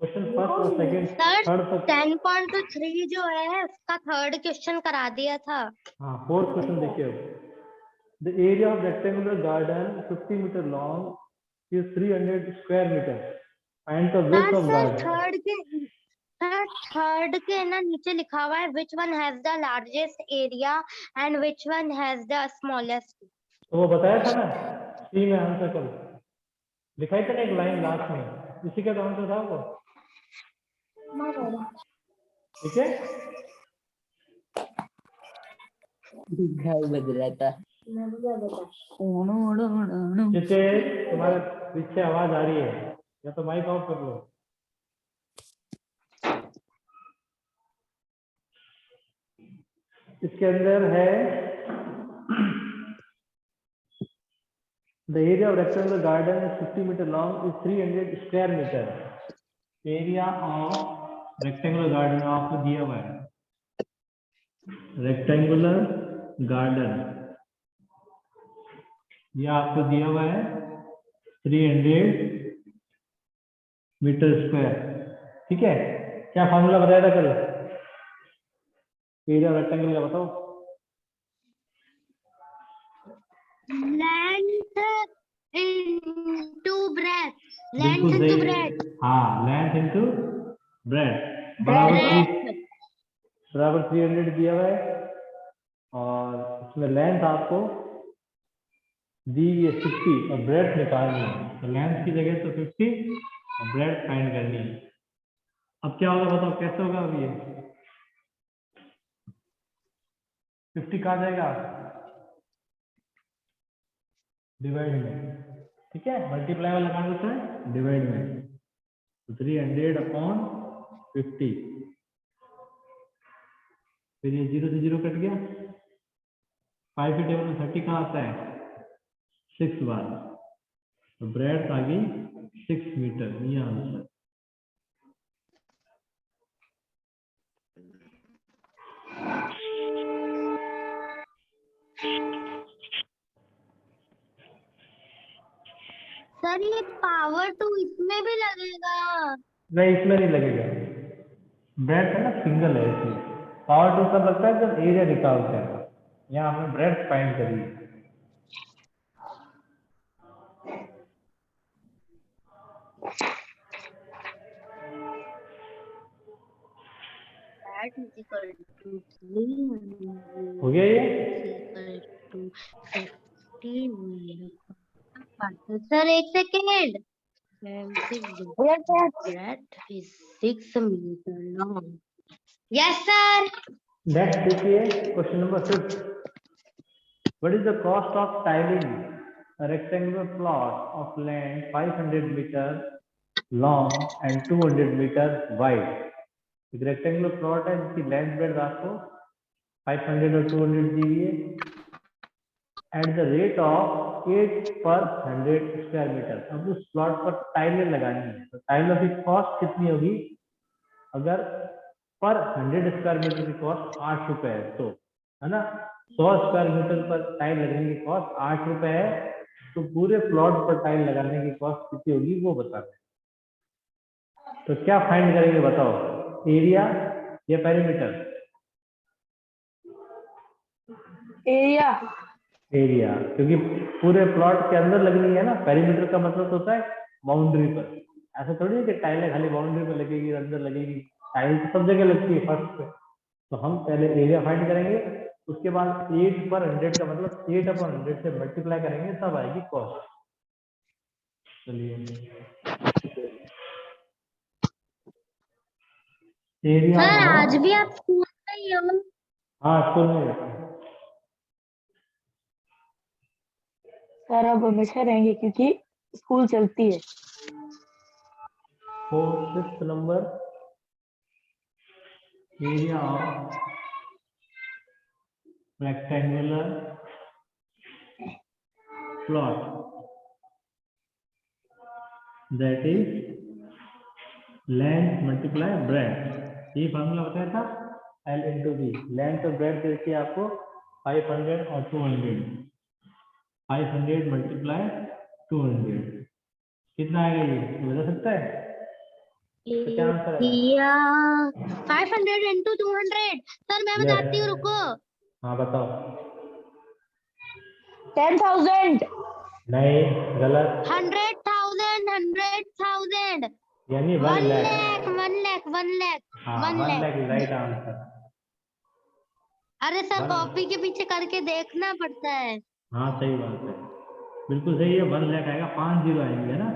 Question first और second sir third तक 10.3 जो है उसका थर्ड क्वेश्चन करा दिया था। हाँ फोर्थ क्वेश्चन देखिए अब the area of rectangular garden 50 metre long is 300 square metre find the width of sir garden. Third के ना नीचे लिखा हुआ है which one has the largest area and which one has the smallest. तो वो बताया था ना सी में आंसर करो लिखाई था ना एक लाइन लास्ट में इसी का तो आंसर था वो। ठीक है बदला था। जैसे तुम्हारे पीछे आवाज आ रही है या तो माइक ऑफ कर लो। इसके अंदर है the area of rectangular garden is 50 metre long is 300 square metre. Area of rectangular garden आपको दिया हुआ है रेक्टेंगुलर गार्डन ये आपको दिया हुआ है 300 मीटर स्क्वायर। ठीक है क्या फॉर्मूला बताया था कल एरिया रेक्टेंगल का बताओ। Length into breadth. बिल्कुल लेंथ इनटू सही ब्रेथ। हाँ लेंथ इनटू ब्रेथ बराबर 300 दिया हुआ है और इसमें लेंथ आपको दी है 50 और ब्रेथ निकालनी है तो लेंथ की जगह तो 50 और ब्रेथ फाइंड करनी है। अब क्या होगा बताओ कैसे होगा अब ये 50 कहाँ जाएगा डिवाइड में। ठीक है मल्टीप्लाई वाला कहाँ होता है डिवाइड में तो 300 अपॉन 50 फिर ये 0 से 0 कट गया 5 के टेबल में 30 कहाँ आता है 6 बार तो ब्रेड्थ आ गई 6 मीटर ये आंसर। सर ये पावर तो इसमें भी लगेगा। नहीं इसमें नहीं लगेगा ब्रेड्थ है ना सिंगल है इसलिए पावर टू तब लगता है जब एरिया निकालते हैं यहाँ हमने ब्रेड्थ फाइंड करी है। हो गया ये सर एक second. 6 metre long. Yes sir. Next देखिए question number 5 what is the cost of tiling a rectangular plot of land 500 meter long and 200 meter wide। एक रेक्टेंगुलर प्लॉट है जिसकी लेंथ ब्रेड्थ आपको 500 और 200 दी हुई है एट द रेट ऑफ 8 पर 100 square metre. अब उस प्लॉट पर टाइलें लगानी है तो टाइलों की कॉस्ट कितनी होगी अगर पर 100 स्क्वायर मीटर की कॉस्ट 8 रुपए है तो है ना 100 स्क्वायर मीटर पर टाइल लगने की कॉस्ट 8 रुपए है तो पूरे प्लॉट पर टाइल लगाने की कॉस्ट कितनी होगी वो बताना है। तो क्या फाइंड करेंगे बताओ एरिया या पेरीमीटर। एरिया एरिया क्योंकि पूरे प्लॉट के अंदर लगनी है ना पेरीमीटर का मतलब होता है बाउंड्री पर। ऐसा थोड़ी है कि टाइलें खाली बाउंड्री पर लगेगी अंदर लगेगी टाइल तो सब जगह लगती है फर्स्ट पे। तो हम पहले एरिया फाइंड करेंगे उसके बाद 8 पर 100 का मतलब 8 अपॉन 100 से मल्टीप्लाई करेंगे तब आएगी कॉस्ट। चलिए एरिया सर आज ऑफ भी आप स्कूल में ही हो? हाँ स्कूल में रहता है। सर अब हमेशा रहेंगे क्योंकि स्कूल चलती है। 6th number area of rectangular plot that is length multiply breadth. ये फॉर्मूला बताया था L इंटू बी लेंथ और ब्रेड्थ देखिए आपको 500 और 200 500 मल्टीप्लाई 200 कितना आएगा ये बता सकता है? तो क्या आंसर है? 500 into 200। सर मैं बताती हूँ, रुको। हाँ बताओ। 10,000। नहीं, गलत। 100,000 यानी 1 1 लाख। लाख 1 लाख 1 लाख हाँ 1 1 लाख। Lakh right answer. अरे सर वन- कॉपी के पीछे करके देखना पड़ता है। हाँ सही बात है, बिल्कुल सही है। 1 लाख आएगा, 5 जीरो आएंगे है ना।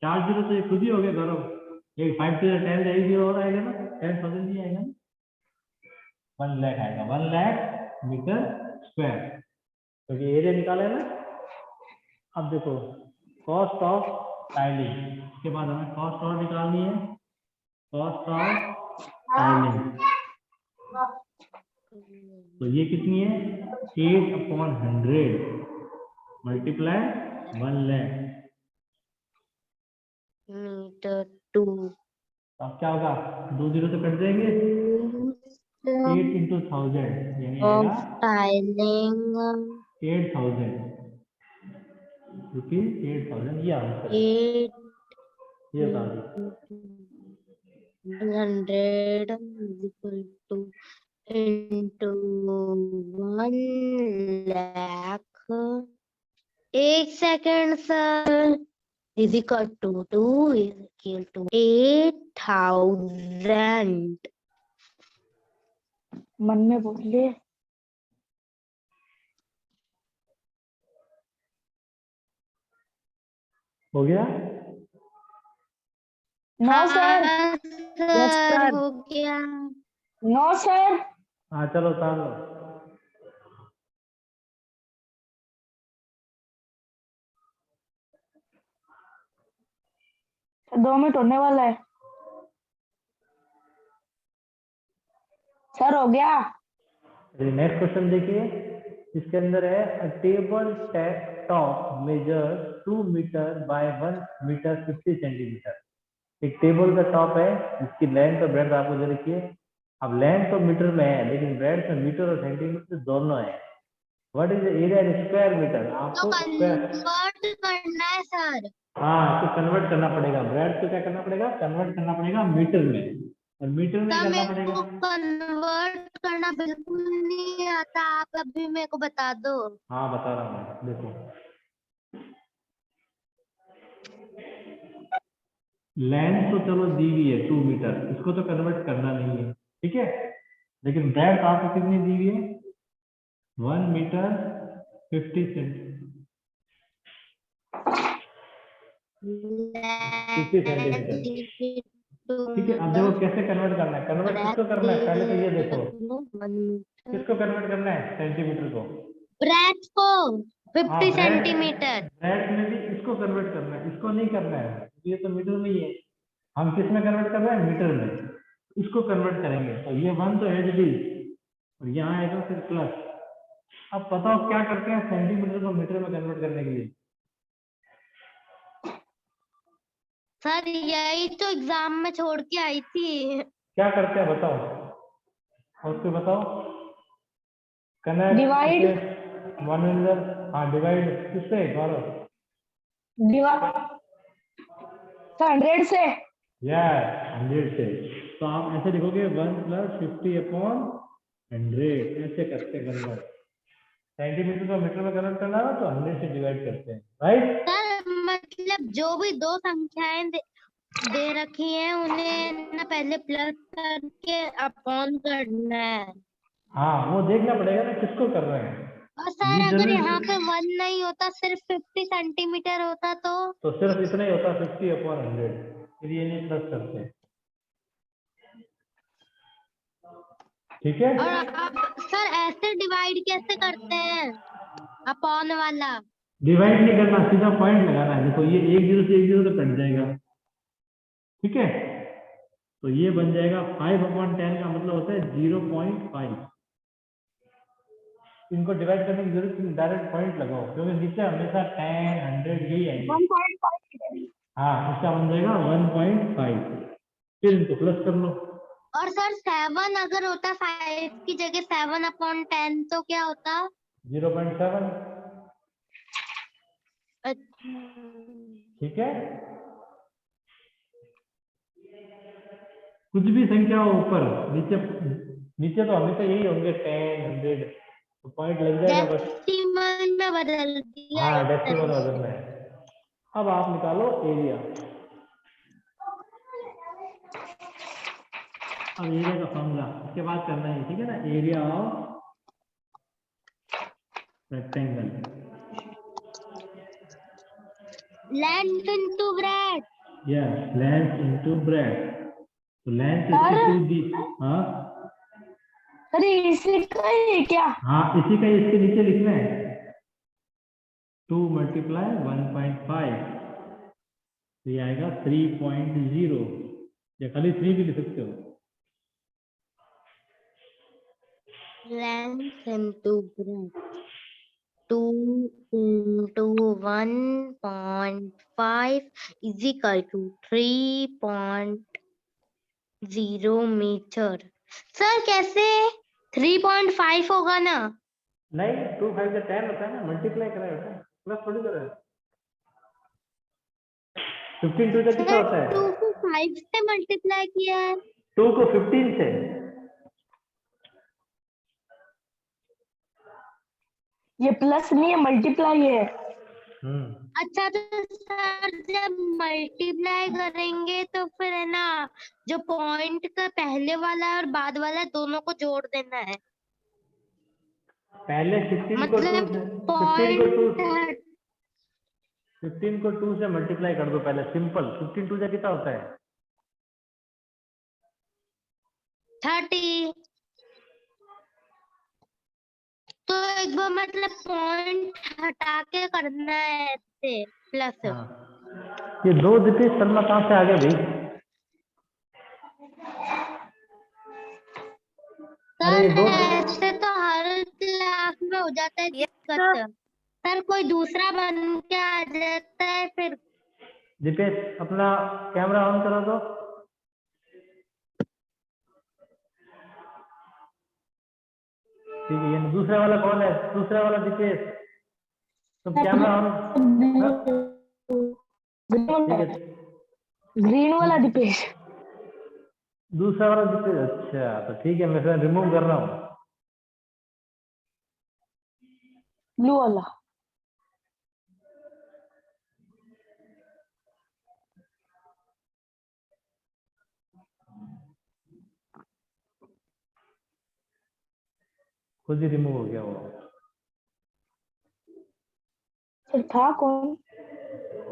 4 जीरो तो ये खुद ही हो गया गौरव। एक 5 to 10 एक जीरो और आएगा ना, 10,000 ही आएगा ना। 1 लाख आएगा, 1 लाख मीटर स्क्वायर, क्योंकि एरिया निकाला है ना। अब देखो कॉस्ट ऑफ टाइलिंग, इसके बाद हमें कॉस्ट और निकालनी है। कॉस्ट ऑफ टाइलिंग तो ये कितनी है? 8/100 मल्टीप्लाई 1 लाख। मीटर 2 तो अब क्या होगा? 2 जीरो तो कट जाएंगे। 8 into 1000 यानी आएगा टाइलिंग 8,000 रुपीज। 8,000 ये आंसर है। 8 ये बता दो। 100 equal to into 1 lakh। एक second sir. is equal to 2 is equal to 8,000। मन में बोल ले। हो गया? No sir. हाँ यस सर सर। हो गया। No sir. हाँ चलो उतार लो। सर 2 मिनट होने वाला है। सर हो गया। नेक्स्ट क्वेश्चन देखिए, इसके अंदर है a table top measure 2 metre by 1 metre 50 centimetre. एक टेबल का टॉप है जिसकी लेंथ और ब्रेड्थ आपको दे रखी है। अब लेंथ तो मीटर में है लेकिन ब्रेड्थ में मीटर और सेंटीमीटर दोनों है। What is the area in square metre? तो आपको कन्वर्ट करना है सर। हाँ इसको कन्वर्ट करना पड़ेगा। ब्रेड्थ को क्या करना पड़ेगा? कन्वर्ट करना पड़ेगा मीटर में, और मीटर में सर करना मेरे पड़ेगा। को कन्वर्ट करना बिल्कुल नहीं आता, आप अभी मेरे को बता दो। हाँ बता रहा हूँ, देखो लेंथ तो चलो दी हुई है 2 मीटर, इसको तो कन्वर्ट करना नहीं है, ठीक है। लेकिन ब्रेड्थ आपको कितनी दी हुई है? 1 मीटर 50 सेंटीमीटर। ठीक है। अब देखो कैसे कन्वर्ट करना है। कन्वर्ट किसको करना है पहले तो ये देखो, किसको कन्वर्ट करना है? सेंटीमीटर को। ब्रेथ को हाँ 50 सेंटीमीटर। ब्रेड्थ में भी इसको कन्वर्ट करना है, इसको नहीं करना है, ये तो मीटर में ही है। हम किस में कन्वर्ट कर रहे हैं? मीटर में। इसको कन्वर्ट करेंगे तो ये 1 तो एज इट इज, और यहाँ आएगा फिर प्लस। अब बताओ क्या करते हैं सेंटीमीटर को मीटर में कन्वर्ट करने के लिए? सर यही तो एग्जाम में छोड़ के आई थी। क्या करते हैं बताओ, और उसको बताओ। Connect Divide। 1 another। हाँ डिवाइड किससे गौरव? डिवाइड सर 100 से। यार 100 से। तो आप ऐसे लिखोगे 1 + 50/100, ऐसे करते हैं कन्वर्ट। सेंटीमीटर को मीटर में कन्वर्ट करना है तो 100 से डिवाइड करते हैं, राइट। सर मतलब जो भी दो संख्याएं दे रखी हैं उन्हें ना पहले प्लस करके अपॉन करना है। हाँ वो देखना पड़ेगा ना किसको कर रहे हैं। और सर ये अगर जरूरी यहाँ पे 1 नहीं होता, सिर्फ 50 सेंटीमीटर होता तो सिर्फ इतना ही होता 50/100, फिर ये नहीं प्लस करते, ठीक है। और आप सर ऐसे डिवाइड कैसे करते हैं अपॉन वाला? डिवाइड नहीं करना, सीधा पॉइंट लगाना है। देखो ये 1 जीरो से 1 जीरो तो कट जाएगा, ठीक है। तो ये बन जाएगा 5/10 का मतलब होता है 0.5। इनको डिवाइड करने की जरूरत नहीं, डायरेक्ट पॉइंट लगाओ, क्योंकि नीचे हमेशा 10, 100 यही आएंगे। 1.5। हाँ इसका बन जाएगा 1.5, फिर इनको प्लस कर लो। और सर 7 अगर होता 5 की जगह 7/10 तो क्या होता? 0.7, ठीक है। कुछ भी संख्या हो ऊपर नीचे, नीचे तो हमेशा यही होंगे 10 100, तो पॉइंट लग जाएगा बस। डेसिमल में बदल दिया हाँ इस डेसिमल तरह से। बदलना है। अब आप निकालो एरिया। अब एरिया का फॉर्मूला इसके बाद करना है, ठीक है ना, area of rectangle. Length into bread. Yes, length into bread. तो लेंथ सर इसकी 2 दी। हाँ सर इसी का ही है क्या? हाँ, इसी का इसके नीचे लिखना है 2 मल्टीप्लाई 1.5, तो ये आएगा 3.0, या खाली 3 भी लिख सकते हो। Length into breadth 2 into 1.5 is equal to 3.0 metre. Sir कैसे 3.5 होगा ना? नहीं, 2 5 का 10 होता है ना, मल्टीप्लाई करा होता है, प्लस थोड़ी करा है। 15 2 का कितना सर होता है? 2 को 5 से मल्टीप्लाई किया है। 2 को 15 से। ये प्लस नहीं है, मल्टीप्लाई है। अच्छा तो सर जब मल्टीप्लाई करेंगे तो फिर है ना, जो पॉइंट का पहले वाला और बाद वाला दोनों को जोड़ देना है। पहले 15 को 2 मतलब से, पॉइंट 15 को 2 से मल्टीप्लाई कर दो पहले, सिंपल। 15 2 का कितना होता है? 30। तो एक बार मतलब पॉइंट हटा के करना है ऐसे प्लस। हाँ, ये 2 दीपेश शर्मा कहाँ से आ गए भाई? अरे सर 2 ऐसे तो हर क्लास में हो जाता है दिक्कत। सर कोई दूसरा बन के आ जाता है फिर। दीपेश अपना कैमरा ऑन करो तो। ठीक है, ये दूसरा वाला कौन है? दूसरा वाला दीपेश, तो कैमरा ऑन। हाँ, ठीक है। ग्रीन वाला दीपेश। दूसरा वाला दीपेश, अच्छा तो ठीक है, मैं फिर रिमूव कर रहा हूँ। ब्लू वाला। खुद ही रिमूव हो गया वो। सर था कौन?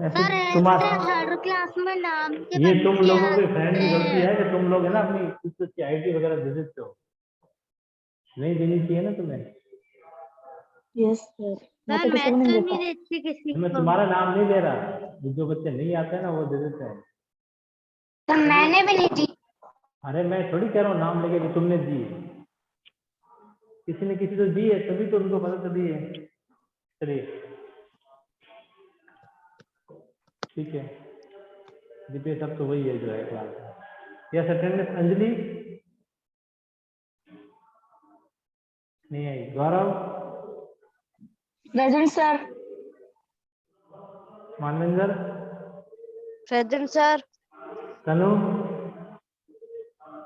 ऐसे सर ऐसे तुम्हारा, हर क्लास में नाम के ये बन तुम के लोगों के फ्रेंड आते की गलती हैं। है कि तुम लोग है ना अपनी कुछ की आईडी वगैरह दे देते हो, नहीं देनी चाहिए ना तुम्हें। यस सर, मैं सर तो किसी मैं को नहीं तो देता। नहीं देती किसी तो मैं को। तुम्हारा नाम नहीं दे रहा, जो बच्चे नहीं आते हैं ना वो दे देते हैं। तो मैंने भी नहीं दी। अरे मैं थोड़ी कह रहा हूँ नाम लेके कि तुमने दी है, किसी ने किसी को दी है तभी तो उनको पता चली है। चलिए ठीक है, दीपेश अब तो वही है जो है क्लास में। यस अटेंडेंस अंजलि नहीं आई। Gaurav, present sir. Manvendra, present sir. Tanu,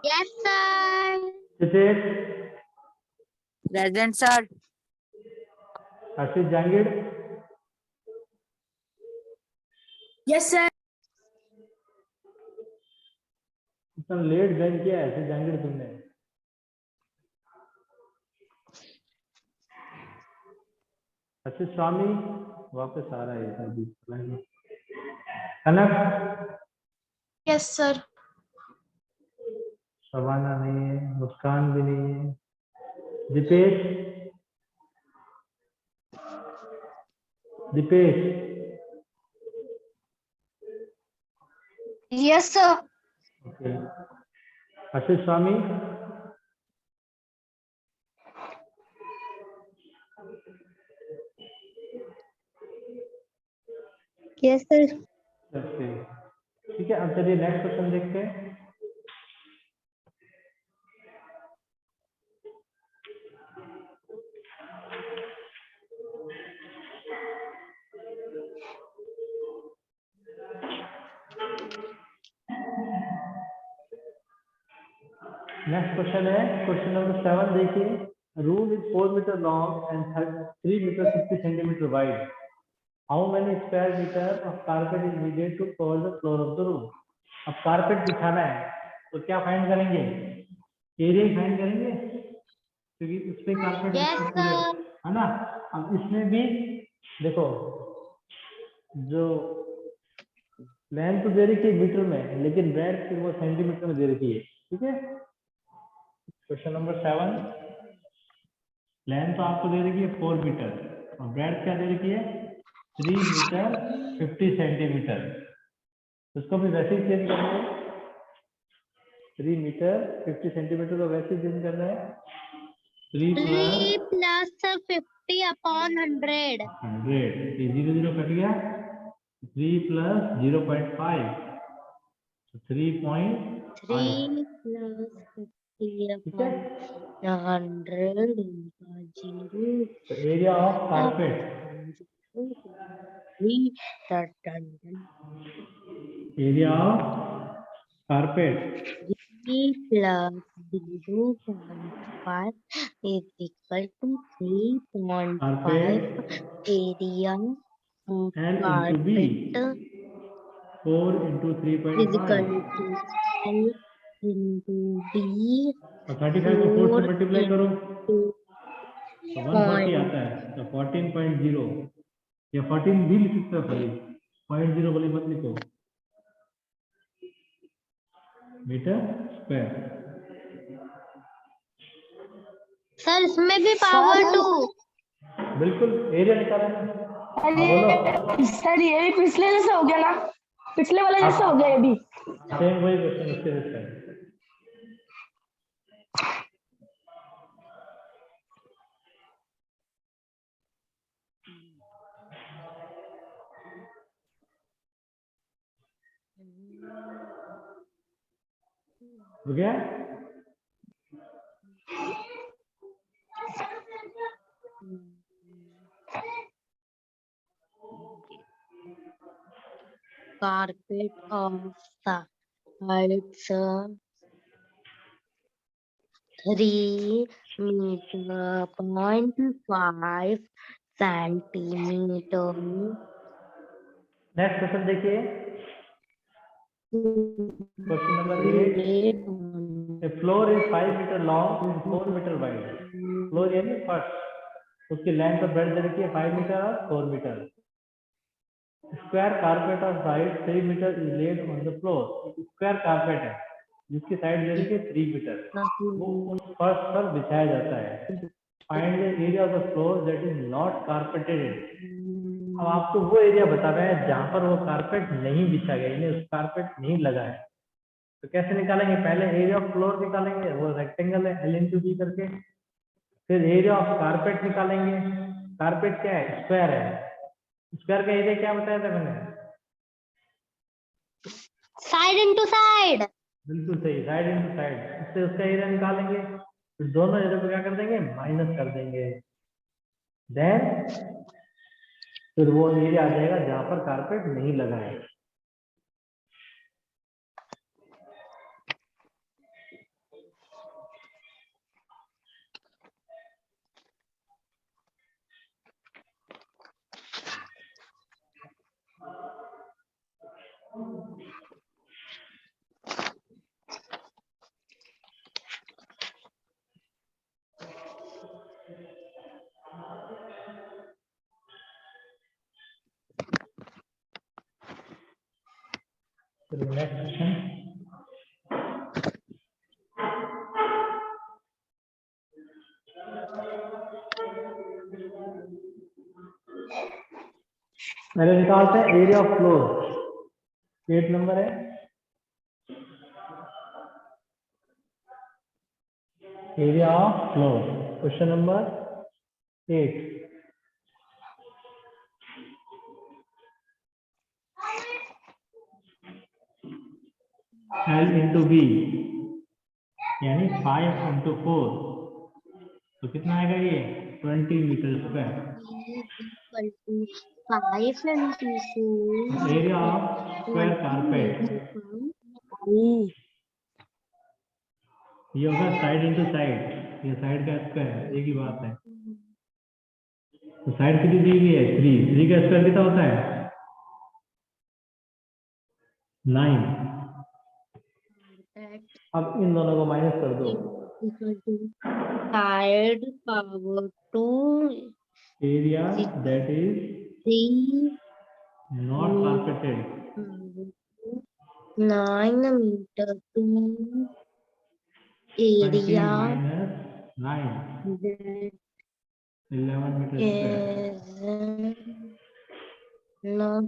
yes sir. Chitesh, present sir. Harshit Jahangir, yes sir. इतना लेट ज्वाइन किया है हर्षित जहांगीर तुमने? हर्षित स्वामी वापस आ रहा है अभी। कनक, यस सर। शबाना नहीं है, मुस्कान भी नहीं है। Deepesh, Deepesh, yes sir. Okay. Harshit Swami, yes sir. Okay ठीक है। अब चलिए नेक्स्ट क्वेश्चन देखते हैं। नेक्स्ट क्वेश्चन है क्वेश्चन नंबर 7 देखिए room is 4 metre long and 3 metre 60 centimetre wide how many square metre of carpet is needed to cover the floor of the room. अब carpet बिछाना है तो क्या फाइंड करेंगे, एरिया ही फाइंड करेंगे क्योंकि उस पे कारपेट यस पूरे सर। है ना। अब इसमें भी देखो जो लेंथ तो दे रखी है मीटर में लेकिन ब्रेड फिर वो सेंटीमीटर में दे रखी है, ठीक है। क्वेश्चन नंबर 7 लेंथ तो आपको दे रखी है 4 मीटर और ब्रेड क्या दे रखी है 3 मीटर 50 सेंटीमीटर। उसको भी वैसे ही चेंज करना है 3 मीटर 50 सेंटीमीटर को वैसे ही चेंज करना है 3 3 प्लस प्लस 50 अपॉन 100 100 0 0 कट गया 3 प्लस 0.5 3.5 3 प्लस 50 ठीक है। अपॉन 100 इनका 0 तो area of carpet area of carpet 3 plus 0.5 is equal to 3.5 carpet area of L into B carpet 4 into is equal 3.5 to L into B और 35 को 4 से 4 multiply करो into तो 140 आता है तो 14.0 या 14 भी लिख सकते हो खाली 0.0 वाली मत लिखो मीटर स्क्वायर। सर इसमें भी पावर 2 बिल्कुल एरिया निकाला ना। हाँ बोलो सर ये भी पिछले जैसे हो गया ना, पिछले वाले जैसे हो गया ये भी। सेम वही क्वेश्चन उसके जैसा है। हो गया carpet of the heights 3 meter 0.5 centimeter next question देखिए question number 8 A floor is 5 meter long and 4 meter wide. Floor यानी फर्श उसकी लेंथ और ब्रेड्थ दे रखी है 5 मीटर और 4 metre. Square carpet of side 3 metre is laid on the floor. Square carpet है जिसकी साइड दे रखी है 3 मीटर वो उस फर्श पर बिछाया जाता है। Find the area of the floor that is not carpeted. अब आपको वो एरिया बताना है जहां पर वो कारपेट नहीं बिछा गया यानी उस कारपेट नहीं लगा है। तो कैसे निकालेंगे, पहले एरिया ऑफ फ्लोर निकालेंगे वो रेक्टेंगल है L into B करके, फिर एरिया ऑफ कारपेट निकालेंगे। कारपेट क्या है स्क्वायर है, स्क्वायर का एरिया क्या बताया था मैंने, साइड इनटू साइड। बिल्कुल सही साइड इंटू साइड, इससे उसका एरिया निकालेंगे फिर दोनों एरिया को क्या कर देंगे माइनस कर देंगे देन फिर वो एरिया आ जाएगा जहां पर कारपेट नहीं लगा है। नेक्स्ट क्वेश्चन पहले निकालते हैं एरिया ऑफ फ्लोर। 8 नंबर है area of floor question number 8। L into B यानी 5 into 4 तो कितना आएगा ये 20 metre square. equal to 5 into 4 area of square carpet ये होगा साइड इंटू साइड, ये साइड का स्क्वायर, एक ही बात है। तो साइड कितनी दी हुई है 3, 3 का स्क्वायर कितना होता है 9। अब इन दोनों को माइनस कर दो। Side power 2 area that is 3 not carpeted 9 meter to 20 area minus 9, that 11 metre square. is not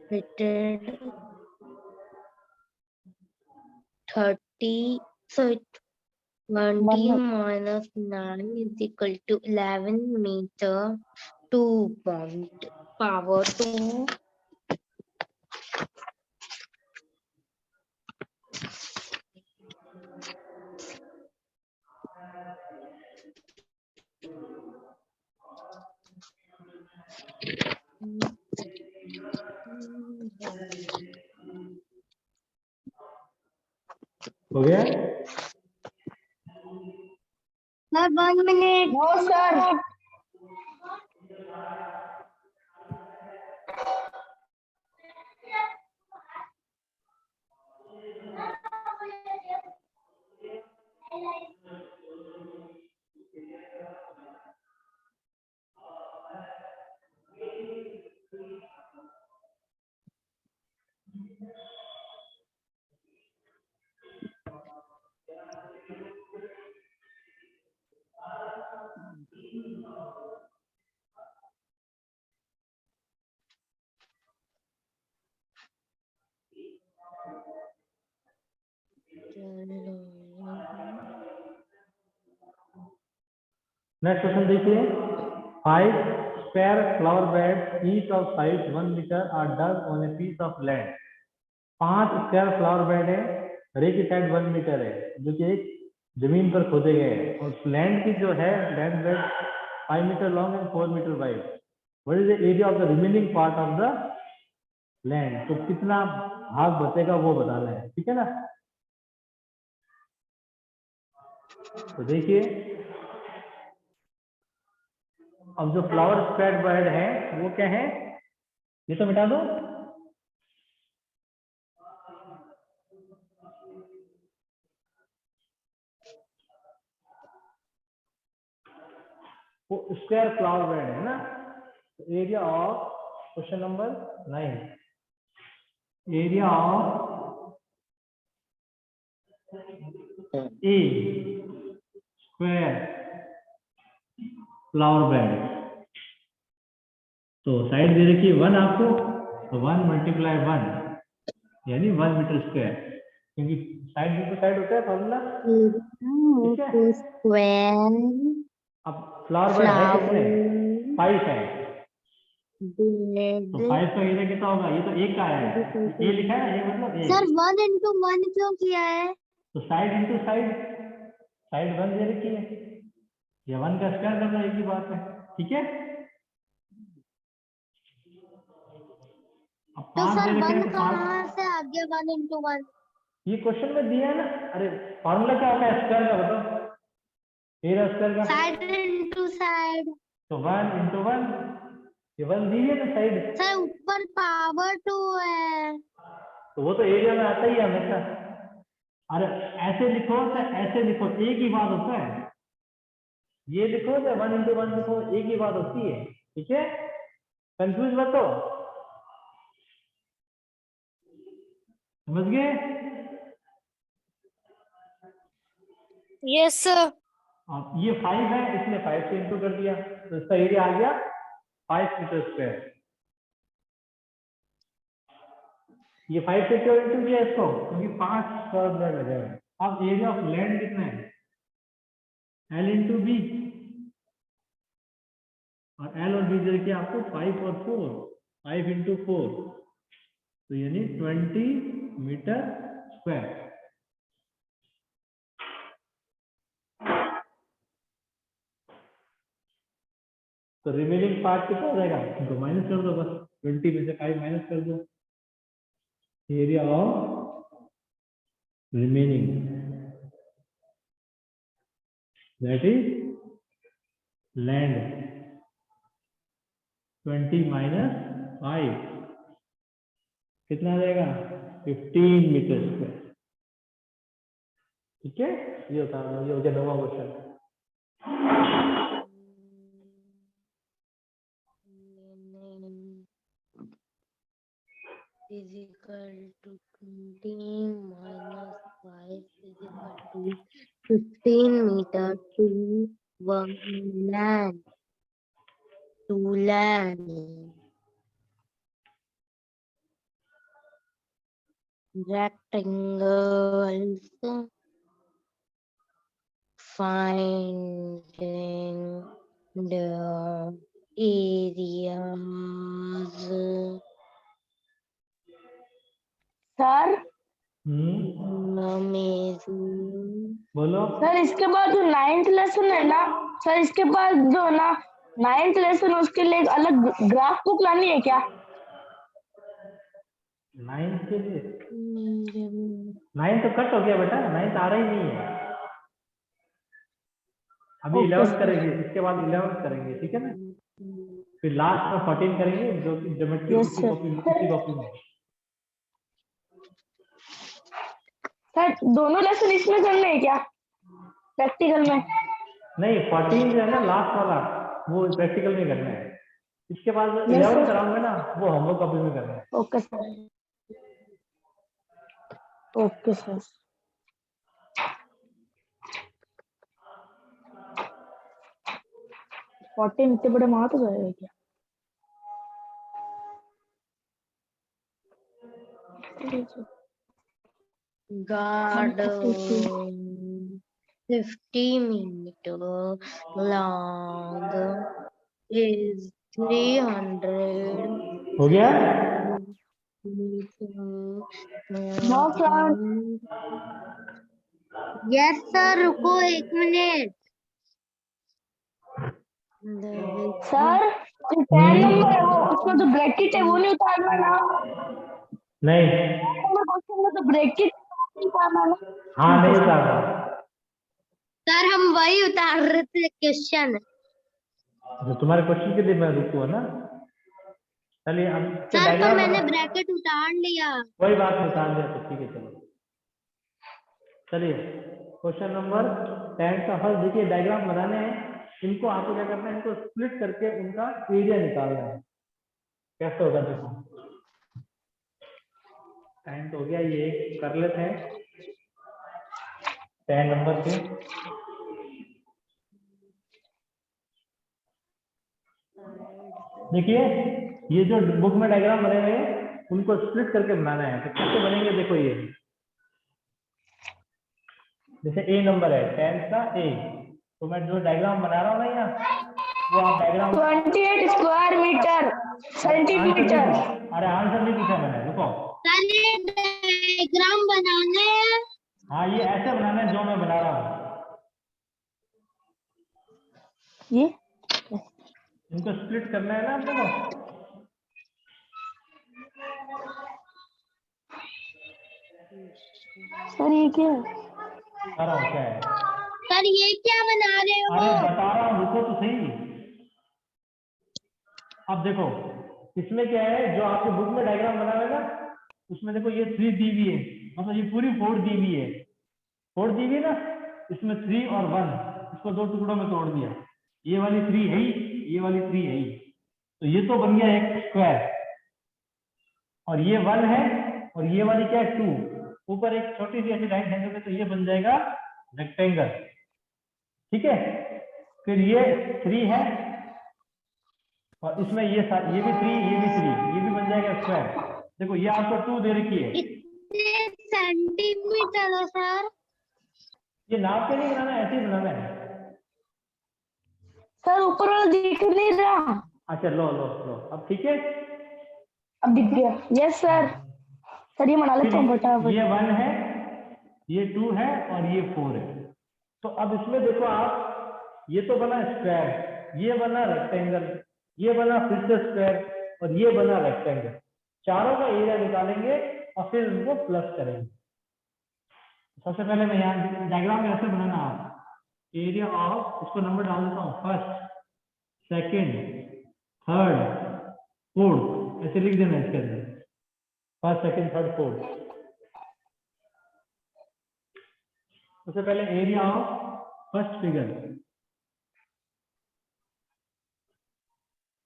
carpeted 30, so 20 minus 9 is equal to 11 meter 2 point power 2 हो गया? Sir, 1 minute. No sir. Next question देखिए, 5 square flower bed each of size 1 metre are dug on a piece of land. 5 square flower bed है, हर एक की side 1 metre है, जो कि एक जमीन पर खोदे गए हैं, और लैंड की जो है land bed 5 metre long and 4 metre wide. What is the area of the remaining part of the land? तो कितना भाग बचेगा वो बताना है, ठीक है ना। तो देखिए, अब जो फ्लावर स्प्रेड बेड है वो क्या है, ये तो मिटा दो। वो स्क्वायर फ्लावर बेड है ना। Area of question number 9, area of A square flower bed. तो साइड दे रखी है 1 आपको, तो 1 मल्टीप्लाई 1 यानी 1 मीटर स्क्वायर, क्योंकि साइड टू साइड होता है फॉर्मूला, ठीक है। Square अब फ्लावर बेड है कितने, 5 है, तो 5 का एरिया कितना होगा, ये तो 1 का है, ये लिखा है ना, ये मतलब 1। सर 1 into 1 क्यों किया है? तो साइड इंटू साइड, साइड 1 दे रखी है, ये 1 का स्क्वायर करना एक ही बात है, ठीक है। अब तो 5 सर दे रखे 1 हैं, तो 5 कहाँ से आ गया 1 into 1? ये क्वेश्चन में दिया है ना। अरे फॉर्मूला क्या होता है स्क्वायर का, बताओ, एरिया स्क्वायर का। Side into side. तो 1 इंटू 1, ये 1 दी है ना साइड, सर ऊपर पावर 2 है। तो वो तो एरिया में आता ही है हमेशा। अरे ऐसे लिखो तो ऐसे लिखो, एक ही बात होता है। ये लिखो तो 1 इंटू 1 लिखो, एक ही बात होती है, ठीक है। कंफ्यूज मत हो, समझ गए। Yes sir. अब ये 5 है, इसने 5 से इंटू कर दिया, तो इसका एरिया आ गया 5 मीटर स्क्वायर। ये 5 से क्यों इंटू किया इसको, क्योंकि 5 स्क्वायर ब्लड लगे हुए हैं। अब एरिया ऑफ लैंड कितना है, L इंटू बी, और L और B दे रखिए आपको 5 और 4, 5 इंटू 4, तो यानी 20 मीटर स्क्वायर। तो रिमेनिंग पार्ट कितना हो जाएगा, इनको माइनस कर दो बस, 20 में से 5 माइनस कर दो, area of remaining, that is land 20 minus 5 कितना आ जाएगा 15 मीटर स्क्वायर। ठीक है, ये होता है, ये हो गया 9वां question. is equal to 20 minus 5 is equal to 15 meter to one land. To land. Rectangles. Finding the areas. Sir बोलो सर इसके बाद जो 9th लेसन है ना सर, इसके बाद जो ना 9th लेसन उसके लिए एक अलग ग्राफ बुक लानी है क्या? 9th के लिए 9th तो कट हो गया बेटा, 9th आ रहा ही नहीं है अभी। 11th करेंगे, इसके बाद 11th करेंगे, ठीक है ना। फिर लास्ट में 14 करेंगे जो कि ज्योमेट्री की कॉपी में। सर दोनों लेसन इसमें करने हैं क्या प्रैक्टिकल में? नहीं, 14 जो है ना लास्ट वाला वो प्रैक्टिकल में करना है, इसके बाद 11 कराऊंगा ना वो होमवर्क कॉपी में करना है। Okay sir, okay sir. इतने बड़े मार तो जाएगा क्या? Garden 50 meter long is 300 हो गया? यस सर, रुको 1 मिनट। सर जो 10 नंबर है वो उसमें तो ब्रैकेट है वो नहीं उतारना ना? नहीं, नंबर क्वेश्चन में तो ब्रैकेट नहीं उतारना ना? हाँ नहीं उतारना सर, हम वही उतार रहे थे क्वेश्चन। जो तुम्हारे क्वेश्चन के लिए मैं रुकूँ ना। चलिए हम सर तो मैंने ब्रैकेट उतार लिया। कोई बात नहीं, उतार दिया तो ठीक है। चलिए क्वेश्चन नंबर 10 का हल देखिए, डायग्राम बनाने हैं, इनको आपको क्या करना है, इनको स्प्लिट करके उनका एरिया निकालना है। कैसे होगा देखो, टाइम तो हो गया, ये कर लेते हैं 10 नंबर के। देखिए ये जो बुक में डायग्राम बने हुए हैं उनको स्प्लिट करके बनाना है। तो कैसे बनेंगे देखो, ये जैसे ए नंबर है 10 का ए, तो मैं जो डायग्राम बना रहा हूँ ना यहाँ, वो आप डायग्राम 28 स्क्वायर मीटर सेंटीमीटर। अरे आंसर नहीं पूछा मैंने, रुको। डायग्राम बनाना है। हाँ ये ऐसे बनाना है जो मैं बना रहा हूँ। ये इनको स्प्लिट करना है ना आप लोगों को। सर ये क्या है? क्या है सर ये क्या बना रहे हो? अरे बता रहा हूँ, रुको तो सही। अब देखो इसमें क्या है, जो आपके बुक में डायग्राम बना हुआ है ना, उसमें देखो ये 3 दी हुई है, मतलब ये पूरी 4 दी हुई है। 4 दी हुई है ना, इसमें 3 और 1 इसको 2 टुकड़ों में तोड़ दिया। ये वाली 3 है ही, ये वाली 3 है ही, तो ये तो बन गया एक स्क्वायर। और ये 1 है और ये वाली क्या है 2, ऊपर एक छोटी सी ऐसी राइट हैंड में, तो ये बन जाएगा रेक्टेंगल। ठीक है, फिर ये 3 है और इसमें ये भी 3, ये भी 3, ये भी बन जाएगा स्क्वायर। देखो ये आपको 2 दे रखी है। कितने सेंटीमीटर है सर? ये नाप के नहीं बनाना, ऐसे ही बनाना है। सर ऊपर वाला दिख नहीं रहा। अच्छा लो लो लो, अब ठीक है, अब दिख गया। यस सर, सर ये बना लेता हूँ फटाफट। ये 1 है, ये 2 है और ये 4 है। तो अब इसमें देखो आप, ये तो बना स्क्वायर, ये बना रेक्टेंगल, ये बना फिर से स्क्वायर और ये बना रेक्टेंगल। चारों का एरिया निकालेंगे और फिर उनको प्लस करेंगे। सबसे पहले मैं यहाँ डायग्राम ऐसे बनाना आप एरिया ऑफ, इसको नंबर डाल देता हूँ, फर्स्ट, सेकंड, थर्ड, फोर्थ, ऐसे लिख देना इसके अंदर, फर्स्ट, सेकंड, थर्ड, फोर्थ। सबसे पहले एरिया ऑफ फर्स्ट फिगर,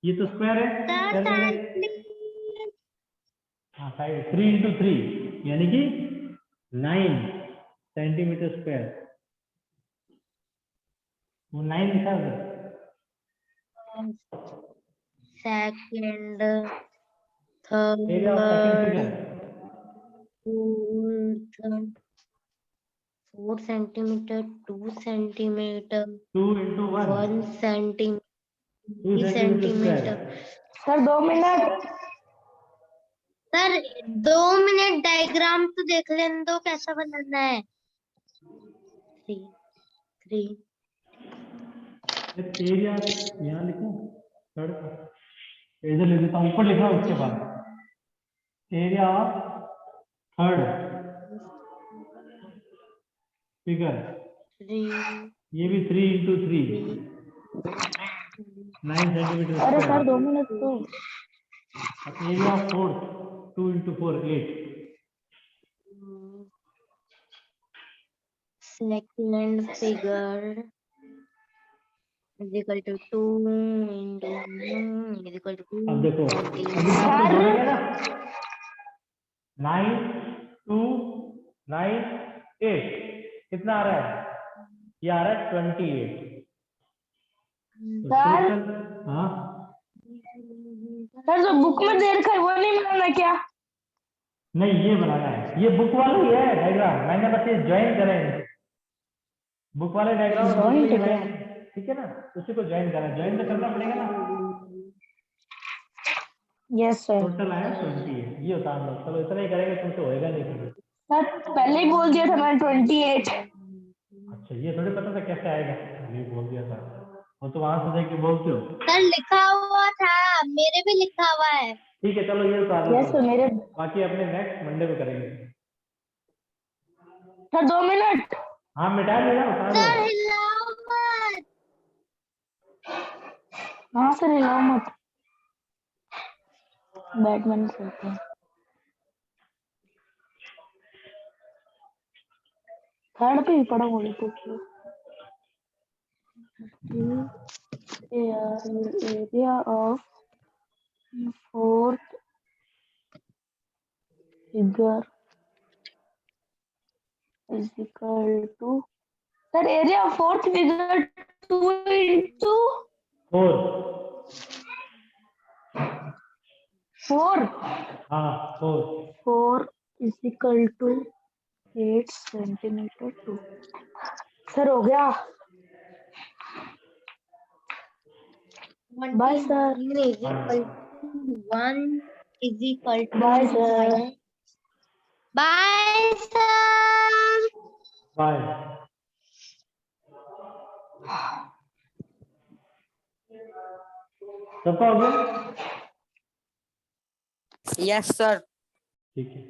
ये तो स्क्वायर है, हाँ साइड 3 इंटू 3 यानी कि 9 सेंटीमीटर स्क्वायर, वो 9 लिखा है। Second, area of second third, figure, 4 centimetre, 2 centimetre, 2 into 1 1 centimetre, 2 centimetre square. Sir 2 minute. Sir 2 minute, diagram तो देख लेने दो कैसा बनाना है। 3 एरिया यहाँ लिखो, थर्ड इधर लिख देता हूँ, ऊपर लिखा है उसके बाद एरिया ऑफ थर्ड फिगर, 3 ये भी 3 इंटू 3 9 सेंटीमीटर अरे सर स्क्वायर। 2 मिनट तो। Area of fourth 2 into 4 8। Second figure is equal to 2 into 1 is equal to 2 अब देखो, अभी centimeter. आपको जोड़ेंगे ना, 9 2 9 8 कितना आ रहा है, ये आ रहा है 28। तो सर टोटल, हाँ सर जो बुक में दे रखा है वो नहीं बनाना क्या? नहीं, ये बनाना है, ये बुक वाला ही है डायग्राम, मैंने बस ये ज्वाइन करें, बुक वाले डायग्राम Join तो क्या? ठीक है ना, उसी को ज्वाइन करना, ज्वाइन तो करना पड़ेगा ना। Yes sir. टोटल आया 28, ये उतार लो, चलो इतना ही करेंगे, तुमसे होएगा नहीं फिर। सर पहले ही बोल दिया था मैंने 28। अच्छा, ये थोड़ी पता था कैसे आएगा, ये बोल दिया था, वो तो वहां से देख के बोलते हो। सर लिखा हुआ था, मेरे भी लिखा हुआ है। ठीक है, चलो ये उतार लो, यस सर मेरे। बाकी अपने नेक्स्ट मंडे को करेंगे। Sir 2 minute. हाँ मिटा लेना, उतार सर लो। हिलाओ मत। हाँ सर हिलाओ मत, बैटमैन खेलते हैं। थर्ड पे भी पड़ा होगा तो area of fourth figure is equal to, sir area of fourth figure 2 into 4 हाँ 4 is equal to 8 centimetre 2। Sir हो गया। Bye sir. 1 is equal to bye sir. Bye sir. Bye. सबका हो गया? Yes sir. ठीक है।